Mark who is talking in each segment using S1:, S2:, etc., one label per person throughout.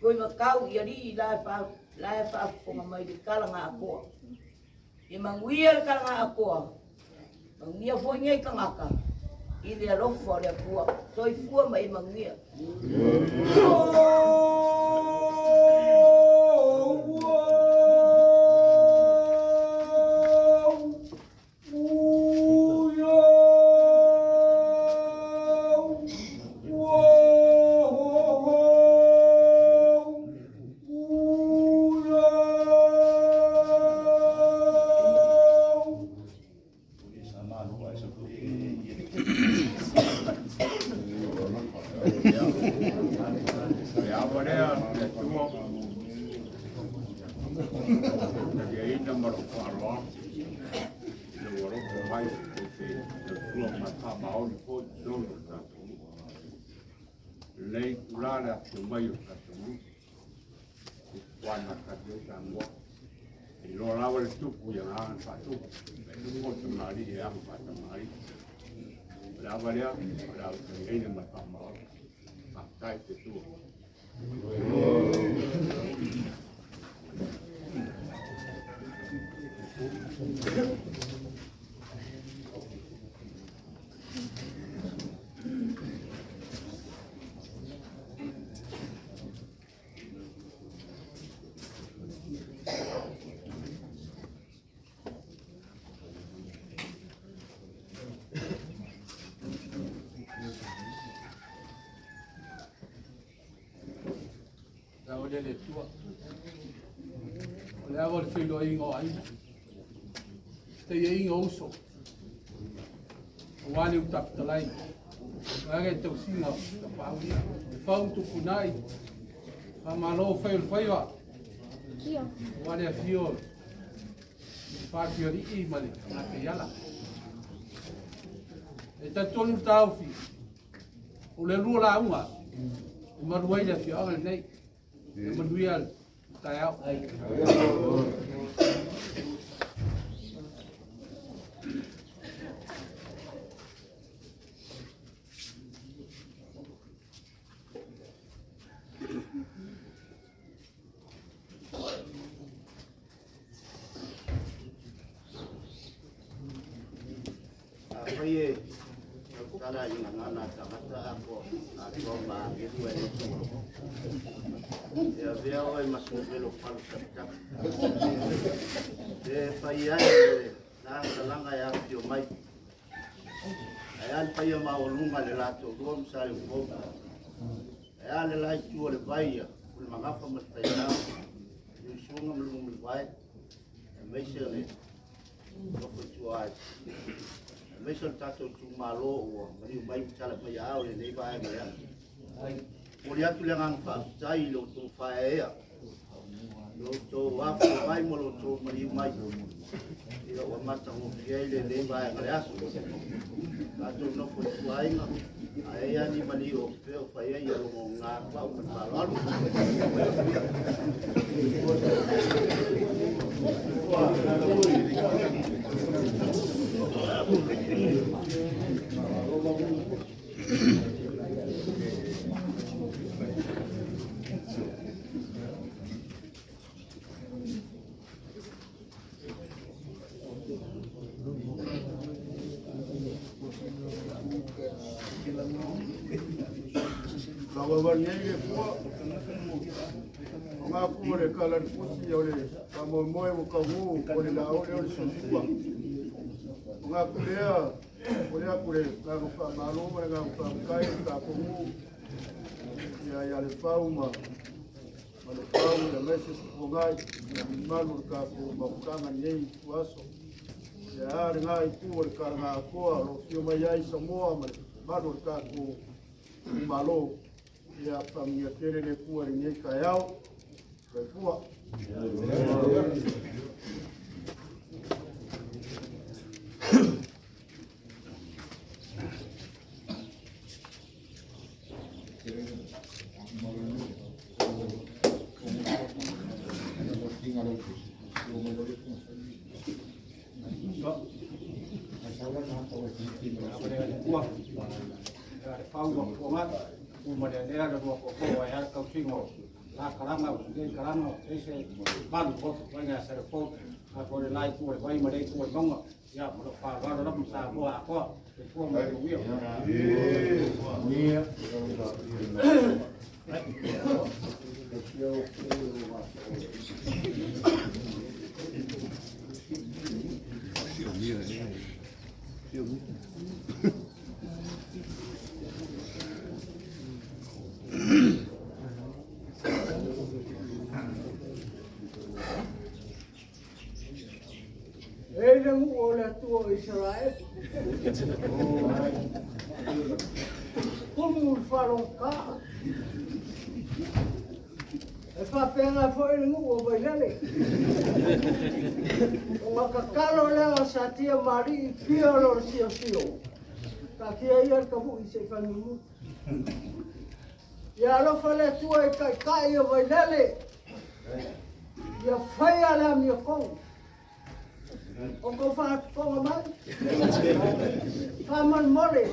S1: Koi makau ia ri lai fa fonga mai di kalanga ako. Ia manguia le kalanga ako. Manguia fo ngai kangaka. Ile alofo le ako. Soi fua mai manguia.
S2: Lei culare mai quando cade tango e lo lavo il tubo ya han fatto e lo posso mari e han fatto mari la varia la che ne ma fa mal ma dai che tu
S3: Vailele tua. Le ava le whilo ingo ai. Te ia ingo uso. Wani utafitalai. Wage te usinga ta paulia. E whau tuku nai. Whamalo whaiul whaiwa.
S4: Kia.
S3: Wani a whio. Whakio ri I male. Nga te yala. E ta tonu tau whi. O le lua la unga. E maruai le whio nei. Manuel Tayao.
S5: Oye, cara ina ngana takata ako ako ma gitu ay ya veo ay mas modelo falsa tak de paya na talanga ya pio mai ayan paya ma olunga le lato gom sa yo gom ayan le lai tu le paya kul magafa mat paya yo shunga mlung mai mai sele ko tuai Mesel tato tu malo o mari mai chala mai ao le nei vai mai. Mori atu le ngang fa tai lo tu fa e. Lo to wa fa mai mo lo to mari mai. Ilo wa mata mo fiai le nei vai mai aso. Tato no fo tu ai na. Ai ani mali o pe o fa ia ia lo nga pa o malo. Kalau ni pun, orang pun le kalau pusi oleh, kamu mau kamu boleh lau oleh semua. Orang boleh aku le kalau malu mereka kai kamu ya le fauma, malu fauma le meses pongai, malu kamu makan ni puaso. Ya dengan itu karena aku kalau cuma ya semua malu kamu malu. Ya família tere le pua ringe kaiau le pua uma de era do ko ai ha ka singo
S4: la karanga o ke karanga ese ban ko wanga sa ko a ko le lai ko vai ma dei ko ngonga ya mo fa va ro mo sa ko a ko ko mo wi
S6: Ele olha tua Israel. Como falam cá? É para pegar foi o Vailele. O cacalo leva satia mari piolo sio. Takia ia kabu ise fanu. Ya lo fale tua kai o Vailele. Ya faia la mi con. O ko fa ko mai. Faman mole.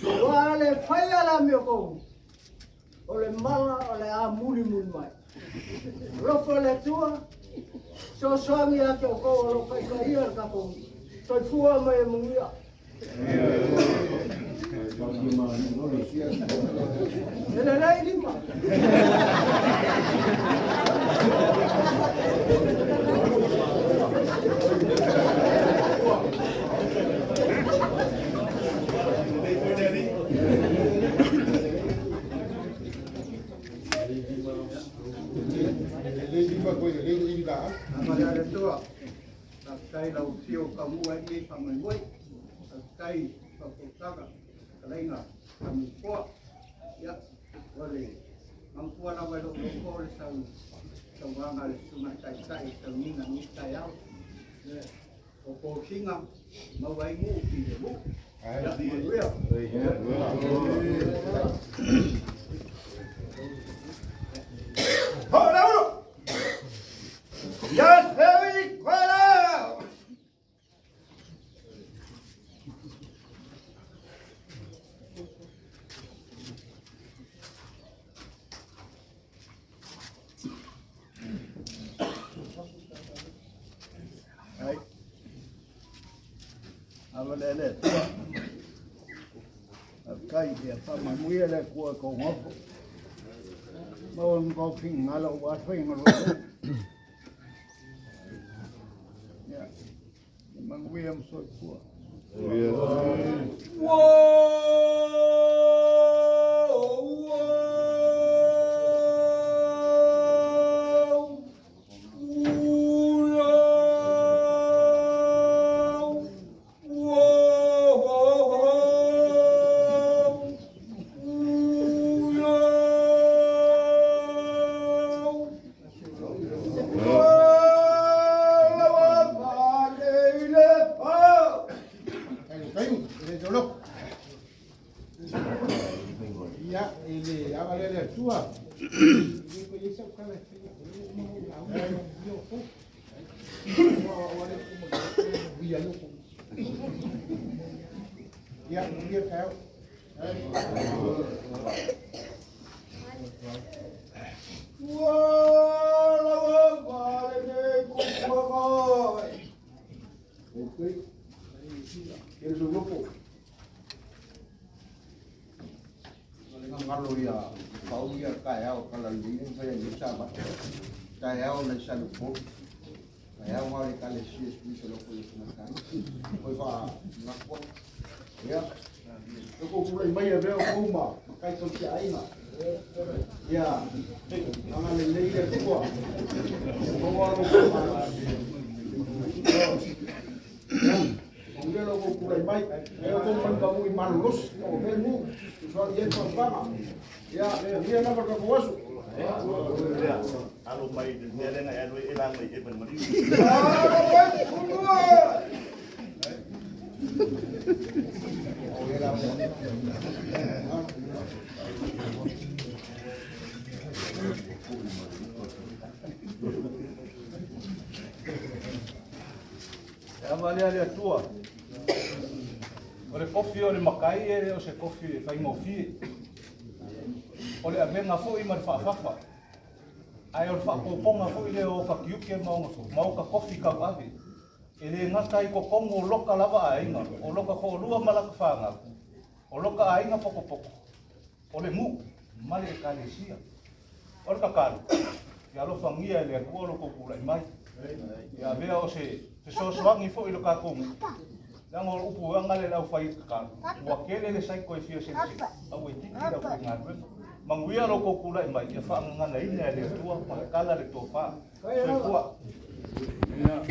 S6: Wale faia la mi con. Ole mala ole a muli mai. Rofo le tua. So soami ake o ko lo kai ia ka ko. So fua mai mungia. Ele lai lima.
S4: Amara tua kai lau tio kamu ai pamai moi kai pakotaka kalainga kamu ko ya wale mangkua na wale ko le sau wanga le sunga kai sau ninga ni kai au o ko singa mawai mu ki le mu ya
S5: Yes, very well. Right. Vailele. Kai dia pa mamuele ko ko ngopo. Mau ngau ping ngalo wa ping ngalo. Ya. Mang William so ko.
S4: Ya, ele a Vailele tua. Ya, dia kau. Kalau dia kau dia kaya kalau dia saya bisa bah kaya orang selalu pun kaya orang kalau sih selalu pun makan kau faham nak pun ya kau pun bayar berapa rumah makai tu si aina ya orang lelaki dia tua kau orang Mungkin lo kau kulai baik, kalau kau pun kamu iman lulus, kau bemu, soal dia soal sama, ya dia nak berkuasa.
S5: Kalau mai dia dengan yang elang mai iban mari.
S4: Vailele tua. O le kofi o le makai e o se kofi fai mofi.
S7: O le avenga fo i ma whaafafa. Ai o le whaapoponga fo i le o ka kiuke mau ka kofi ka wahi. E le ngata i ko kongo loka lava a inga. O loka ko lua malaka whanga. O loka a inga poko poko. O le mu, male e kalesia. O le kakaru. Ia lo whangia le akua lo kokula i mai. Ia vea o se soaswangi fo i lo kakongu. Nang o upu anga le lau whai kakaru. Ua kele le saiko e fia sense. Au e tiki lau kwe ngadwe. Manguia lo kokula i mai. Ia whaanga ngana ina le tua. Makala le tō wha. Soe kua.
S2: Yeah.